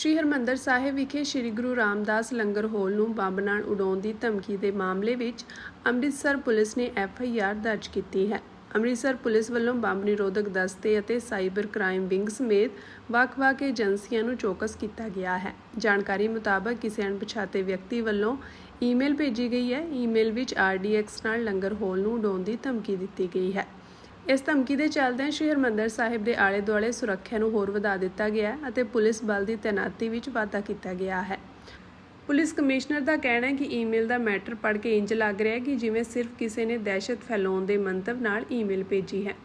ਸ਼੍ਰੀ ਹਰਿਮੰਦਰ ਸਾਹਿਬ ਵਿਖੇ ਸ਼੍ਰੀ ਗੁਰੂ ਰਾਮਦਾਸ ਲੰਗਰ ਹਾਲ ਨੂੰ ਬੰਬ ਨਾਲ ਉਡਾਉਣ ਦੀ ਧਮਕੀ ਦੇ ਮਾਮਲੇ ਵਿੱਚ ਅੰਮ੍ਰਿਤਸਰ ਪੁਲਿਸ ਨੇ FIR ਦਰਜ ਕੀਤੀ ਹੈ। ਅੰਮ੍ਰਿਤਸਰ ਪੁਲਿਸ ਵੱਲੋਂ ਬੰਬ ਨਿਰੋਧਕ ਦਸਤੇ ਅਤੇ ਸਾਈਬਰ ਕ੍ਰਾਈਮ ਵਿੰਗ ਸਮੇਤ ਵੱਖ-ਵੱਖ ਏਜੰਸੀਆਂ ਨੂੰ ਚੌਕਸ ਕੀਤਾ ਗਿਆ ਹੈ। ਜਾਣਕਾਰੀ ਮੁਤਾਬਕ ਕਿਸੇ ਅਣਪਛਾਤੇ ਵਿਅਕਤੀ ਵੱਲੋਂ ਈਮੇਲ ਭੇਜੀ ਗਈ ਹੈ। ਈਮੇਲ ਵਿੱਚ RDX ਨਾਲ ਲੰਗਰ ਹਾਲ ਨੂੰ ਉਡਾਉਣ ਦੀ ਧਮਕੀ ਦਿੱਤੀ ਗਈ ਹੈ। ਇਸ ਧਮਕੀ ਦੇ ਚੱਲਦਿਆਂ ਸ਼੍ਰੀ ਹਰਿਮੰਦਰ ਸਾਹਿਬ ਦੇ ਆਲੇ-ਦੁਆਲੇ ਸੁਰੱਖਿਆ ਨੂੰ ਹੋਰ ਵਧਾ ਦਿੱਤਾ ਗਿਆ ਅਤੇ ਪੁਲਿਸ ਬਲ ਦੀ ਤੈਨਾਤੀ ਵਿੱਚ ਵਾਧਾ ਕੀਤਾ ਗਿਆ ਹੈ। ਪੁਲਿਸ ਕਮਿਸ਼ਨਰ ਦਾ ਕਹਿਣਾ ਹੈ ਕਿ ਈਮੇਲ ਦਾ ਮੈਟਰ ਪੜ੍ਹ ਕੇ ਇੰਜ ਲੱਗ ਰਿਹਾ ਹੈ ਕਿ ਜਿਵੇਂ ਸਿਰਫ ਕਿਸੇ ਨੇ ਦਹਿਸ਼ਤ ਫੈਲਾਉਣ ਦੇ ਮੰਤਵ ਨਾਲ ਈਮੇਲ ਭੇਜੀ ਹੈ।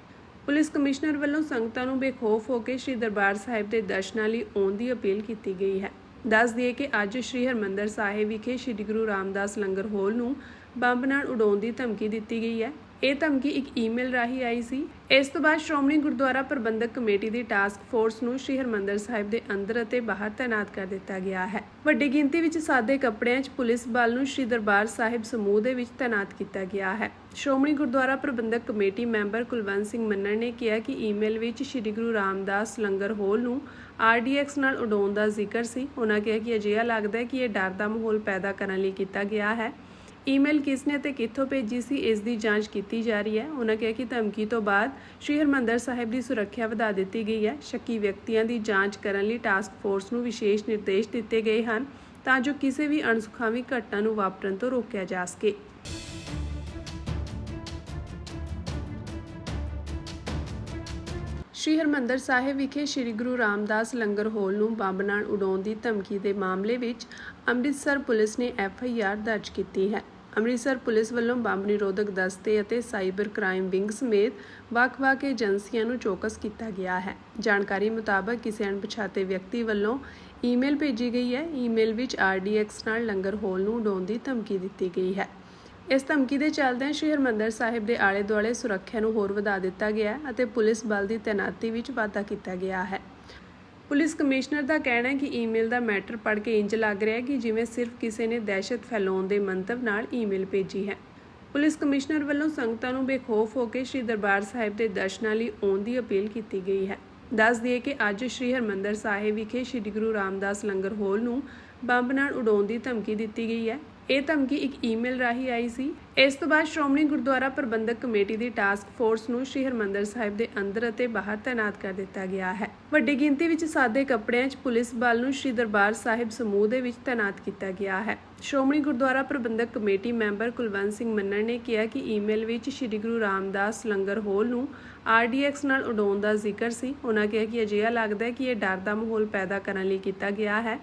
ਪੁਲਿਸ ਕਮਿਸ਼ਨਰ ਵੱਲੋਂ ਸੰਗਤਾਂ ਨੂੰ ਬੇਖੌਫ ਹੋ ਕੇ ਸ਼੍ਰੀ ਦਰਬਾਰ ਸਾਹਿਬ ਦੇ ਦਰਸ਼ਨਾਂ ਲਈ ਆਉਣ ਦੀ ਅਪੀਲ ਕੀਤੀ ਗਈ ਹੈ। ਦੱਸ ਦਈਏ ਕਿ ਅੱਜ ਸ਼੍ਰੀ ਹਰਿਮੰਦਰ ਸਾਹਿਬ ਵਿਖੇ ਸ਼੍ਰੀ ਗੁਰੂ ਰਾਮਦਾਸ ਲੰਗਰ ਹਾਲ ਨੂੰ ਬੰਬ ਨਾਲ ਉਡਾਉਣ ਦੀ ਧਮਕੀ ਦਿੱਤੀ ਗਈ ਹੈ। ਇਹ ਧਮਕੀ ਇੱਕ ਈਮੇਲ ਰਾਹੀਂ ਆਈ ਸੀ। ਇਸ ਤੋਂ ਬਾਅਦ ਸ਼੍ਰੋਮਣੀ ਗੁਰਦੁਆਰਾ ਪ੍ਰਬੰਧਕ ਕਮੇਟੀ ਦੀ ਟਾਸਕ ਫੋਰਸ ਨੂੰ ਸ਼੍ਰੀ ਹਰਿਮੰਦਰ ਸਾਹਿਬ ਦੇ ਅੰਦਰ ਅਤੇ ਬਾਹਰ ਤਾਇਨਾਤ ਕਰ ਦਿੱਤਾ ਗਿਆ ਹੈ। ਵੱਡੀ ਗਿਣਤੀ ਵਿੱਚ ਸਾਦੇ ਕੱਪੜਿਆਂ 'ਚ ਪੁਲਿਸ ਬਲ ਨੂੰ ਸ਼੍ਰੀ ਦਰਬਾਰ ਸਾਹਿਬ ਸਮੂਹ ਦੇ ਵਿੱਚ ਤਾਇਨਾਤ ਕੀਤਾ ਗਿਆ ਹੈ। ਸ਼੍ਰੋਮਣੀ ਗੁਰਦੁਆਰਾ ਪ੍ਰਬੰਧਕ ਕਮੇਟੀ ਮੈਂਬਰ ਕੁਲਵੰਤ ਸਿੰਘ ਮੰਨਣ ਨੇ ਕਿਹਾ ਕਿ ਈਮੇਲ ਵਿੱਚ ਸ਼੍ਰੀ ਗੁਰੂ ਰਾਮਦਾਸ ਲੰਗਰ ਹਾਲ ਨੂੰ RDX ਨਾਲ ਉਡਾਉਣ ਦਾ ਜ਼ਿਕਰ ਸੀ। ਉਹਨਾਂ ਕਿਹਾ ਕਿ ਅਜਿਹਾ ਲੱਗਦਾ ਹੈ ਕਿ ਇਹ ਡਰ ਦਾ ਮਾਹੌਲ ਪੈਦਾ ਕਰਨ ਲਈ ਕੀਤਾ ਗਿਆ ਹੈ। ਈਮੇਲ ਕਿਸ ਨੇ ਤੇ ਕਿੱਥੋਂ ਭੇਜੀ ਸੀ, ਇਸ ਦੀ ਜਾਂਚ ਕੀਤੀ ਜਾ ਰਹੀ ਹੈ। ਉਹਨਾਂ ਕਿਹਾ ਕਿ ਧਮਕੀ ਤੋਂ ਬਾਅਦ ਸ਼੍ਰੀ ਹਰਿਮੰਦਰ ਸਾਹਿਬ ਦੀ ਸੁਰੱਖਿਆ ਵਧਾ ਦਿੱਤੀ ਗਈ ਹੈ। ਸ਼ੱਕੀ ਵਿਅਕਤੀਆਂ ਦੀ ਜਾਂਚ ਕਰਨ ਲਈ ਟਾਸਕ ਫੋਰਸ ਨੂੰ ਵਿਸ਼ੇਸ਼ ਨਿਰਦੇਸ਼ ਦਿੱਤੇ ਗਏ ਹਨ ਤਾਂ ਜੋ ਕਿਸੇ ਵੀ ਅਣਸੁਖਾਵੀ ਘਟਨਾ ਨੂੰ ਵਾਪਰਨ ਤੋਂ ਰੋਕਿਆ ਜਾ ਸਕੇ। ਸ਼੍ਰੀ ਹਰਿਮੰਦਰ ਸਾਹਿਬ ਵਿਖੇ ਸ਼੍ਰੀ ਗੁਰੂ ਰਾਮਦਾਸ ਲੰਗਰ ਹਾਲ ਨੂੰ ਬੰਬ ਨਾਲ ਉਡਾਉਣ ਦੀ ਧਮਕੀ ਦੇ ਮਾਮਲੇ ਵਿੱਚ ਅੰਮ੍ਰਿਤਸਰ ਪੁਲਿਸ ਨੇ FIR ਦਰਜ ਕੀਤੀ ਹੈ। ਅੰਮ੍ਰਿਤਸਰ ਪੁਲਿਸ ਵੱਲੋਂ ਬੰਬ ਨਿਰੋਧਕ ਦਸਤੇ ਅਤੇ ਸਾਈਬਰ ਕ੍ਰਾਈਮ ਵਿੰਗ ਸਮੇਤ ਵੱਖ-ਵੱਖ ਏਜੰਸੀਆਂ ਨੂੰ ਚੌਕਸ ਕੀਤਾ ਗਿਆ ਹੈ। ਜਾਣਕਾਰੀ ਮੁਤਾਬਕ ਕਿਸੇ ਅਣਪਛਾਤੇ ਵਿਅਕਤੀ ਵੱਲੋਂ ਈਮੇਲ ਭੇਜੀ ਗਈ ਹੈ। ਈਮੇਲ ਵਿੱਚ RDX ਨਾਲ ਲੰਗਰ ਹਾਲ ਨੂੰ ਉਡਾਉਣ ਦੀ ਧਮਕੀ ਦਿੱਤੀ ਗਈ ਹੈ। ਇਸ ਧਮਕੀ ਦੇ ਚੱਲਦਿਆਂ ਸ਼੍ਰੀ ਹਰਿਮੰਦਰ ਸਾਹਿਬ ਦੇ ਆਲੇ-ਦੁਆਲੇ ਸੁਰੱਖਿਆ ਨੂੰ ਹੋਰ ਵਧਾ ਦਿੱਤਾ ਗਿਆ ਹੈ ਅਤੇ ਪੁਲਿਸ ਬਲ ਦੀ ਤੈਨਾਤੀ ਵਿੱਚ ਵਾਧਾ ਕੀਤਾ ਗਿਆ ਹੈ। ਪੁਲਿਸ ਕਮਿਸ਼ਨਰ ਦਾ ਕਹਿਣਾ ਹੈ ਕਿ ਈਮੇਲ ਦਾ ਮੈਟਰ ਪੜ੍ਹ ਕੇ ਇੰਜ ਲੱਗ ਰਿਹਾ ਹੈ ਕਿ ਜਿਵੇਂ ਸਿਰਫ ਕਿਸੇ ਨੇ ਦਹਿਸ਼ਤ ਫੈਲਾਉਣ ਦੇ ਮੰਤਵ ਨਾਲ ਈਮੇਲ ਭੇਜੀ ਹੈ। ਪੁਲਿਸ ਕਮਿਸ਼ਨਰ ਵੱਲੋਂ ਸੰਗਤਾਂ ਨੂੰ ਬੇਖੌਫ ਹੋ ਕੇ ਸ਼੍ਰੀ ਦਰਬਾਰ ਸਾਹਿਬ ਦੇ ਦਰਸ਼ਨਾਂ ਲਈ ਆਉਣ ਦੀ ਅਪੀਲ ਕੀਤੀ ਗਈ ਹੈ। ਦੱਸ ਦਈਏ ਕਿ ਅੱਜ ਸ਼੍ਰੀ ਹਰਿਮੰਦਰ ਸਾਹਿਬ ਵਿਖੇ ਸ਼੍ਰੀ ਗੁਰੂ ਰਾਮਦਾਸ ਲੰਗਰ ਹਾਲ ਨੂੰ ਬੰਬ ਨਾਲ ਉਡਾਉਣ ਦੀ ਧਮਕੀ ਦਿੱਤੀ ਗਈ ਹੈ। ਇਹ ਧਮਕੀ ਇੱਕ ਈਮੇਲ ਰਾਹੀਂ ਆਈ ਸੀ। ਇਸ ਤੋਂ ਬਾਅਦ ਸ਼੍ਰੋਮਣੀ ਗੁਰਦੁਆਰਾ ਪ੍ਰਬੰਧਕ ਕਮੇਟੀ ਦੀ ਟਾਸਕ ਫੋਰਸ ਨੂੰ ਸ਼੍ਰੀ ਹਰਿਮੰਦਰ ਸਾਹਿਬ ਦੇ ਅੰਦਰ ਅਤੇ ਬਾਹਰ ਤਾਇਨਾਤ ਕਰ ਦਿੱਤਾ ਗਿਆ ਹੈ। ਵੱਡੀ ਗਿਣਤੀ ਵਿੱਚ ਸਾਦੇ ਕੱਪੜਿਆਂ 'ਚ ਪੁਲਿਸ ਬਲ ਨੂੰ ਸ਼੍ਰੀ ਦਰਬਾਰ ਸਾਹਿਬ ਸਮੂਹ ਦੇ ਵਿੱਚ ਤਾਇਨਾਤ ਕੀਤਾ ਗਿਆ ਹੈ। ਸ਼੍ਰੋਮਣੀ ਗੁਰਦੁਆਰਾ ਪ੍ਰਬੰਧਕ ਕਮੇਟੀ ਮੈਂਬਰ ਕੁਲਵੰਤ ਸਿੰਘ ਮੰਨਣ ਨੇ ਕਿਹਾ ਕਿ ਈਮੇਲ ਵਿੱਚ ਸ਼੍ਰੀ ਗੁਰੂ ਰਾਮਦਾਸ ਲੰਗਰ ਹਾਲ ਨੂੰ RDX ਨਾਲ ਉਡਾਉਣ ਦਾ ਜ਼ਿਕਰ ਸੀ। ਉਹਨਾਂ ਕਿਹਾ ਕਿ ਅਜਿਹਾ ਲੱਗਦਾ ਹੈ ਕਿ ਇਹ ਡਰ ਦਾ ਮਾਹੌਲ ਪੈਦਾ ਕਰਨ ਲਈ ਕੀਤਾ ਗਿਆ ਹੈ।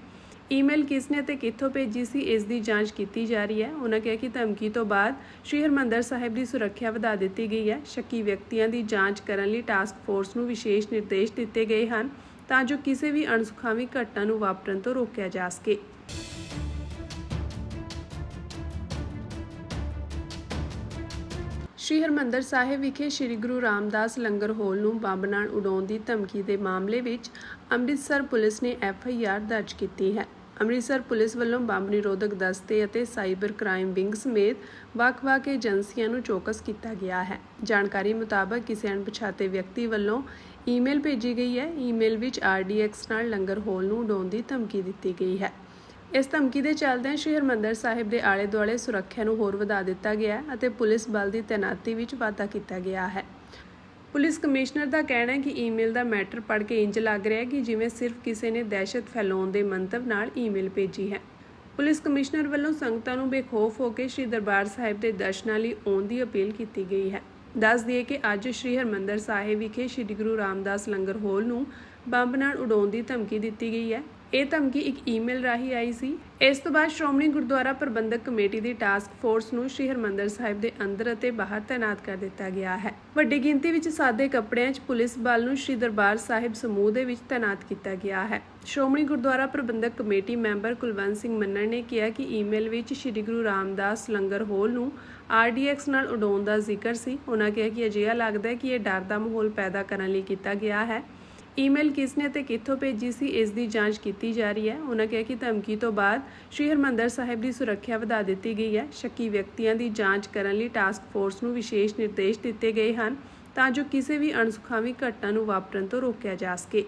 ਈਮੇਲ ਕਿਸ ਨੇ ਤੇ ਕਿੱਥੋਂ ਭੇਜੀ ਸੀ, ਇਸ ਦੀ ਜਾਂਚ ਕੀਤੀ ਜਾ ਰਹੀ ਹੈ। ਉਹਨਾਂ ਕਿਹਾ ਕਿ ਧਮਕੀ ਤੋਂ ਬਾਅਦ ਸ਼੍ਰੀ ਹਰਿਮੰਦਰ ਸਾਹਿਬ ਦੀ ਸੁਰੱਖਿਆ ਵਧਾ ਦਿੱਤੀ ਗਈ ਹੈ। ਸ਼ੱਕੀ ਵਿਅਕਤੀਆਂ ਦੀ ਜਾਂਚ ਕਰਨ ਲਈ ਟਾਸਕ ਫੋਰਸ ਨੂੰ ਵਿਸ਼ੇਸ਼ ਨਿਰਦੇਸ਼ ਦਿੱਤੇ ਗਏ ਹਨ ਤਾਂ ਜੋ ਕਿਸੇ ਵੀ ਅਣਸੁਖਾਵੀ ਘਟਨਾ ਨੂੰ ਵਾਪਰਨ ਤੋਂ ਰੋਕਿਆ ਜਾ ਸਕੇ। ਸ਼੍ਰੀ ਹਰਿਮੰਦਰ ਸਾਹਿਬ ਵਿਖੇ ਸ਼੍ਰੀ ਗੁਰੂ ਰਾਮਦਾਸ ਲੰਗਰ ਹਾਲ ਨੂੰ ਬੰਬ ਨਾਲ ਉਡਾਉਣ ਦੀ ਧਮਕੀ ਦੇ ਮਾਮਲੇ ਵਿੱਚ ਅੰਮ੍ਰਿਤਸਰ ਪੁਲਿਸ ਨੇ FIR ਦਰਜ ਕੀਤੀ ਹੈ। ਅੰਮ੍ਰਿਤਸਰ ਪੁਲਿਸ ਵੱਲੋਂ ਬੰਬ ਨਿਰੋਧਕ ਦਸਤੇ ਅਤੇ ਸਾਈਬਰ ਕ੍ਰਾਈਮ ਵਿੰਗ ਸਮੇਤ ਵੱਖ-ਵੱਖ ਏਜੰਸੀਆਂ ਨੂੰ ਚੌਕਸ ਕੀਤਾ ਗਿਆ ਹੈ। ਜਾਣਕਾਰੀ ਮੁਤਾਬਕ ਕਿਸੇ ਅਣਪਛਾਤੇ ਵਿਅਕਤੀ ਵੱਲੋਂ ਈਮੇਲ ਭੇਜੀ ਗਈ ਹੈ। ਈਮੇਲ ਵਿੱਚ RDX ਨਾਲ ਲੰਗਰ ਹਾਲ ਨੂੰ ਉਡਾਉਣ ਦੀ ਧਮਕੀ ਦਿੱਤੀ ਗਈ ਹੈ। ਇਸ ਧਮਕੀ ਦੇ ਚੱਲਦਿਆਂ ਸ਼੍ਰੀ ਹਰਿਮੰਦਰ ਸਾਹਿਬ ਦੇ ਆਲੇ-ਦੁਆਲੇ ਸੁਰੱਖਿਆ ਨੂੰ ਹੋਰ ਵਧਾ ਦਿੱਤਾ ਗਿਆ ਹੈ ਅਤੇ ਪੁਲਿਸ ਬਲ ਦੀ ਤੈਨਾਤੀ ਵਿੱਚ ਵਾਧਾ ਕੀਤਾ ਗਿਆ ਹੈ। ਪੁਲਿਸ ਕਮਿਸ਼ਨਰ ਦਾ ਕਹਿਣਾ ਹੈ ਕਿ ਈਮੇਲ ਦਾ ਮੈਟਰ ਪੜ੍ਹ ਕੇ ਇੰਜ ਲੱਗ ਰਿਹਾ ਹੈ ਕਿ ਜਿਵੇਂ ਸਿਰਫ ਕਿਸੇ ਨੇ ਦਹਿਸ਼ਤ ਫੈਲਾਉਣ ਦੇ ਮੰਤਵ ਨਾਲ ਈਮੇਲ ਭੇਜੀ ਹੈ। ਪੁਲਿਸ ਕਮਿਸ਼ਨਰ ਵੱਲੋਂ ਸੰਗਤਾਂ ਨੂੰ ਬੇਖੌਫ ਹੋ ਕੇ ਸ਼੍ਰੀ ਦਰਬਾਰ ਸਾਹਿਬ ਦੇ ਦਰਸ਼ਨਾਂ ਲਈ ਆਉਣ ਦੀ ਅਪੀਲ ਕੀਤੀ ਗਈ ਹੈ। ਦੱਸ ਦਈਏ ਕਿ ਅੱਜ ਸ਼੍ਰੀ ਹਰਿਮੰਦਰ ਸਾਹਿਬ ਵਿਖੇ ਸ਼੍ਰੀ ਗੁਰੂ ਰਾਮਦਾਸ ਲੰਗਰ ਹਾਲ ਨੂੰ ਬੰਬ ਨਾਲ ਉਡਾਉਣ ਦੀ ਧਮਕੀ ਦਿੱਤੀ ਗਈ ਹੈ। ਇਹ ਧਮਕੀ ਇੱਕ ਈਮੇਲ ਰਾਹੀਂ ਆਈ ਸੀ। ਇਸ ਤੋਂ ਬਾਅਦ ਸ਼੍ਰੋਮਣੀ ਗੁਰਦੁਆਰਾ ਪ੍ਰਬੰਧਕ ਕਮੇਟੀ ਦੀ ਟਾਸਕ ਫੋਰਸ ਨੂੰ ਸ਼੍ਰੀ ਹਰਿਮੰਦਰ ਸਾਹਿਬ ਦੇ ਅੰਦਰ ਅਤੇ ਬਾਹਰ ਤਾਇਨਾਤ ਕਰ ਦਿੱਤਾ ਗਿਆ ਹੈ। ਵੱਡੀ ਗਿਣਤੀ ਵਿੱਚ ਸਾਦੇ ਕੱਪੜਿਆਂ 'ਚ ਪੁਲਿਸ ਬਲ ਨੂੰ ਸ਼੍ਰੀ ਦਰਬਾਰ ਸਾਹਿਬ ਸਮੂਹ ਦੇ ਵਿੱਚ ਤਾਇਨਾਤ ਕੀਤਾ ਗਿਆ ਹੈ। ਸ਼੍ਰੋਮਣੀ ਗੁਰਦੁਆਰਾ ਪ੍ਰਬੰਧਕ ਕਮੇਟੀ ਮੈਂਬਰ ਕੁਲਵੰਤ ਸਿੰਘ ਮੰਨਣ ਨੇ ਕਿਹਾ ਕਿ ਈਮੇਲ ਵਿੱਚ ਸ਼੍ਰੀ ਗੁਰੂ ਰਾਮਦਾਸ ਲੰਗਰ ਹਾਲ ਨੂੰ RDX ਨਾਲ ਉਡਾਉਣ ਦਾ ਜ਼ਿਕਰ ਸੀ। ਉਹਨਾਂ ਕਿਹਾ ਕਿ ਅਜਿਹਾ ਲੱਗਦਾ ਹੈ ਕਿ ਇਹ ਡਰ ਦਾ ਮਾਹੌਲ ਪੈਦਾ ਕਰਨ ਲਈ ਕੀਤਾ ਗਿਆ ਹੈ। ਈਮੇਲ ਕਿਸ ਨੇ ਤੇ ਕਿੱਥੋਂ ਭੇਜੀ ਸੀ, ਇਸ ਦੀ ਜਾਂਚ ਕੀਤੀ ਜਾ ਰਹੀ ਹੈ। ਉਹਨਾਂ ਕਿਹਾ ਕਿ ਧਮਕੀ ਤੋਂ ਬਾਅਦ ਸ਼੍ਰੀ ਹਰਿਮੰਦਰ ਸਾਹਿਬ ਦੀ ਸੁਰੱਖਿਆ ਵਧਾ ਦਿੱਤੀ ਗਈ ਹੈ। ਸ਼ੱਕੀ ਵਿਅਕਤੀਆਂ ਦੀ ਜਾਂਚ ਕਰਨ ਲਈ ਟਾਸਕ ਫੋਰਸ ਨੂੰ ਵਿਸ਼ੇਸ਼ ਨਿਰਦੇਸ਼ ਦਿੱਤੇ ਗਏ ਹਨ ਤਾਂ ਜੋ ਕਿਸੇ ਵੀ ਅਣਸੁਖਾਵੀ ਘਟਨਾ ਨੂੰ ਵਾਪਰਨ ਤੋਂ ਰੋਕਿਆ ਜਾ ਸਕੇ।